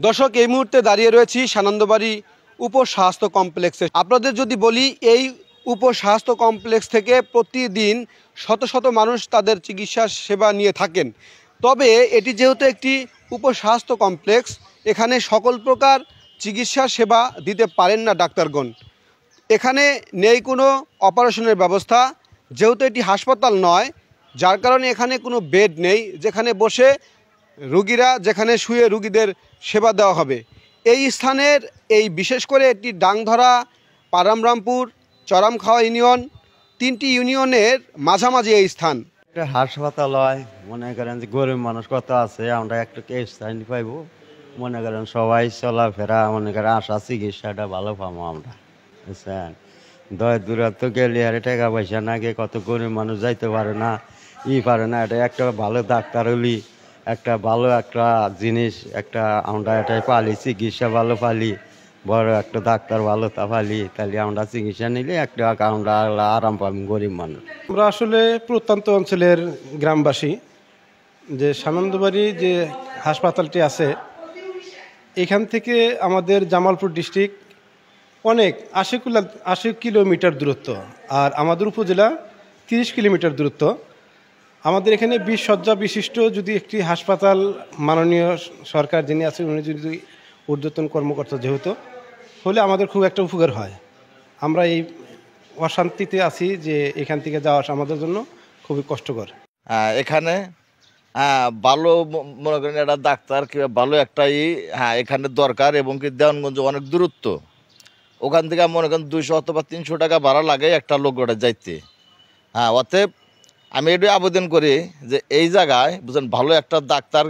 দর্শক, এই মুহূর্তে দাঁড়িয়ে রয়েছি সানন্দবাড়ি উপস্বাস্থ্য কমপ্লেক্সে। আপনাদের যদি বলি, এই উপস্বাস্থ্য কমপ্লেক্স থেকে প্রতিদিন শত শত মানুষ তাদের চিকিৎসা সেবা নিয়ে থাকেন। তবে এটি যেহেতু একটি উপস্বাস্থ্য কমপ্লেক্স, এখানে সকল প্রকার চিকিৎসা সেবা দিতে পারেন না ডাক্তারগণ। এখানে নেই কোনো অপারেশনের ব্যবস্থা, যেহেতু এটি হাসপাতাল নয়, যার কারণে এখানে কোনো বেড নেই যেখানে বসে রুগীরা যেখানে শুয়ে রুগীদের সেবা দেওয়া হবে। এই স্থানের বিশেষ করে এটি ডাংধরা, পারামরামপুর, চরামখাওয়া ইউনিয়ন, তিনটি ইউনিয়নের মাঝামাঝি এই স্থান। একটা হাসপাতাল হয়, মনে করেন যে গরিব মানুষ কত আছে, আমরা একটু স্থান পাইব, মনে করেন সবাই চলাফেরা, মনে করেন আশা চিকিৎসাটা ভালো পাবো আমরা, বুঝছেন। দূরত্ব গেলে আর টাকা পয়সা না গিয়ে কত গরিব মানুষ যাইতে পারে না, পারে না। এটা একটা ভালো ডাক্তার হলি, একটা ভালো একটা জিনিস, একটা আমরা এটাই পালি, চিকিৎসা ভালো পালি, বড় একটা ডাক্তার ভালো তা পালি, তাহলে আমরা চিকিৎসা নিলে একটা আমরা আরাম পাবো গরিব মানুষ। আমরা আসলে প্রত্যন্ত অঞ্চলের গ্রামবাসী। যে সানন্দবাড়ি যে হাসপাতালটি আছে, এখান থেকে আমাদের জামালপুর ডিস্ট্রিক্ট অনেক ৮০ কিলোমিটার দূরত্ব, আর আমাদের উপজেলা ৩০ কিলোমিটার দূরত্ব। আমাদের এখানে ২০ শয্যা বিশিষ্ট যদি একটি হাসপাতাল, মাননীয় সরকার যিনি আছে উনি যদি ঊর্ধ্বতন কর্মকর্তা যেহেতু হলে আমাদের খুব একটা উপকার হয়। আমরা এই অশান্তিতে আছি যে এখান থেকে যাওয়া আসা আমাদের জন্য খুবই কষ্টকর। এখানে ভালো মনে করেন একটা ডাক্তার কিংবা ভালো একটাই এখানে দরকার, এবং কি দেওয়ানগঞ্জ অনেক দূরত্ব, ওখান থেকে মনে করেন ২০০ অথবা ৩০০ টাকা ভাড়া লাগে একটা লোক ওটা যাইতে। অতএব আমি এটাই আবেদন করি যে এই জায়গায় বুঝলেন ভালো একটা ডাক্তার,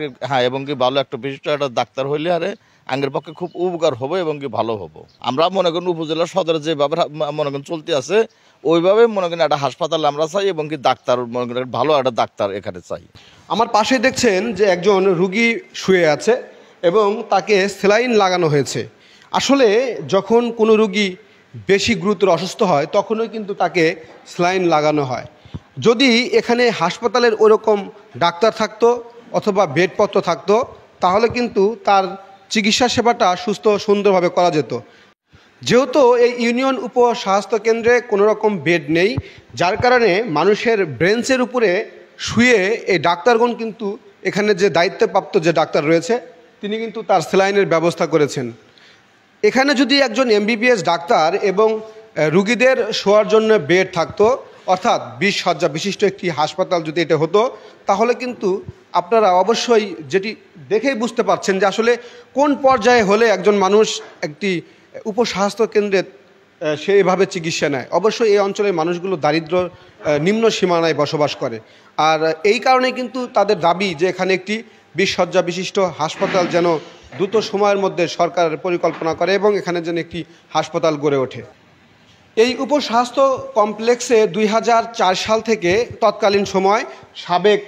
এবং কি ভালো একটা বিশিষ্ট একটা ডাক্তার হইলে আরে আঙ্গের পক্ষে খুব উপকার হবে এবং কি ভালো হবো। আমরা মনে করেন উপজেলা সদরে যেভাবে মনে করেন চলতে আছে, ওইভাবে মনে করেন একটা হাসপাতাল আমরা চাই, এবং কি ডাক্তার মনে করেন ভালো একটা ডাক্তার এখানে চাই। আমার পাশে দেখছেন যে একজন রুগী শুয়ে আছে এবং তাকে স্যালাইন লাগানো হয়েছে। আসলে যখন কোনো রুগী বেশি গুরুতর অসুস্থ হয় তখনই কিন্তু তাকে স্যালাইন লাগানো হয়। যদি এখানে হাসপাতালের ওরকম ডাক্তার থাকতো অথবা বেডপত্র থাকতো, তাহলে কিন্তু তার চিকিৎসা সেবাটা সুন্দরভাবে করা যেত। যেহেতু এই ইউনিয়ন উপস্বাস্থ্য কেন্দ্রে কোনো রকম বেড নেই, যার কারণে মানুষের ব্রেঞ্চের উপরে শুয়ে এই ডাক্তারগণ কিন্তু এখানে যে দায়িত্বপ্রাপ্ত যে ডাক্তার রয়েছে তিনি কিন্তু তার স্যালাইনের ব্যবস্থা করেছেন। এখানে যদি একজন এমবিবিএস ডাক্তার এবং রুগীদের শোয়ার জন্য বেড থাকতো, অর্থাৎ ২০ শয্যা বিশিষ্ট একটি হাসপাতাল যদি এটা হতো, তাহলে কিন্তু আপনারা অবশ্যই যেটি দেখেই বুঝতে পারছেন যে আসলে কোন পর্যায়ে হলে একজন মানুষ একটি উপস্বাস্থ্য কেন্দ্রে সে এভাবে চিকিৎসা নেয়। অবশ্যই এই অঞ্চলের মানুষগুলো দারিদ্র নিম্ন সীমানায় বসবাস করে, আর এই কারণে কিন্তু তাদের দাবি যে এখানে একটি ২০ শয্যা বিশিষ্ট হাসপাতাল যেন দ্রুত সময়ের মধ্যে সরকার পরিকল্পনা করে এবং এখানে যেন একটি হাসপাতাল গড়ে ওঠে। এই উপস্বাস্থ্য কমপ্লেক্সে ২০০৪ সাল থেকে তৎকালীন সময় সাবেক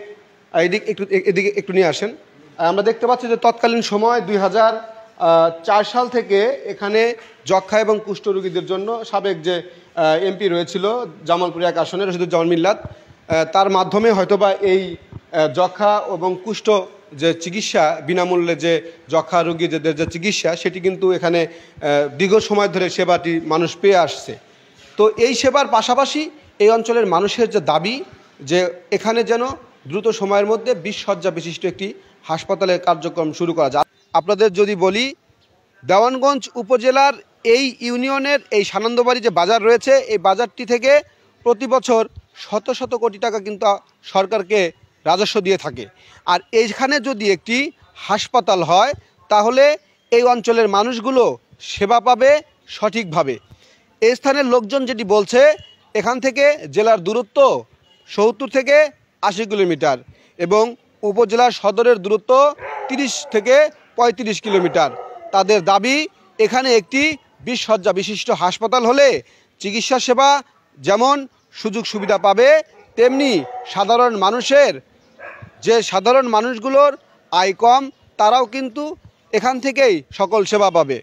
এদিকে একটু নিয়ে আসেন, আমরা দেখতে পাচ্ছি যে তৎকালীন সময় ২০০৪ সাল থেকে এখানে যক্ষ্মা এবং কুষ্ঠ রোগীদের জন্য সাবেক যে এমপি রয়েছিল জামালপুর ১ আসনে রশিদুজ্জামান মিল্লাত, তার মাধ্যমে হয়তোবা এই যক্ষ্মা এবং কুষ্ঠ যে চিকিৎসা, বিনামূল্যে যে যক্ষ্মা রোগীদের যে চিকিৎসা, সেটি কিন্তু এখানে দীর্ঘ সময় ধরে সেবাটি মানুষ পেয়ে আসছে। তো এই সেবার পাশাপাশি এই অঞ্চলের মানুষের যে দাবি যে এখানে যেন দ্রুত সময়ের মধ্যে ২০ শয্যা বিশিষ্ট একটি হাসপাতালের কার্যক্রম শুরু করা যায়। আপনাদের যদি বলি, দেওয়ানগঞ্জ উপজেলার এই ইউনিয়নের এই সানন্দবাড়ি যে বাজার রয়েছে, এই বাজারটি থেকে প্রতি বছর শত শত কোটি টাকা কিন্তু সরকারকে রাজস্ব দিয়ে থাকে। আর এইখানে যদি একটি হাসপাতাল হয় তাহলে এই অঞ্চলের মানুষগুলো সেবা পাবে সঠিকভাবে। এই স্থানের লোকজন যেটি বলছে, এখান থেকে জেলার দূরত্ব ৭০ থেকে ৮০ কিলোমিটার এবং উপজেলার সদরের দূরত্ব ৩০ থেকে ৩৫ কিলোমিটার। তাদের দাবি এখানে একটি ২০ শয্যা বিশিষ্ট হাসপাতাল হলে চিকিৎসা সেবা যেমন সুযোগ সুবিধা পাবে, তেমনি সাধারণ মানুষগুলোর আয় কম, তারাও কিন্তু এখান থেকেই সকল সেবা পাবে।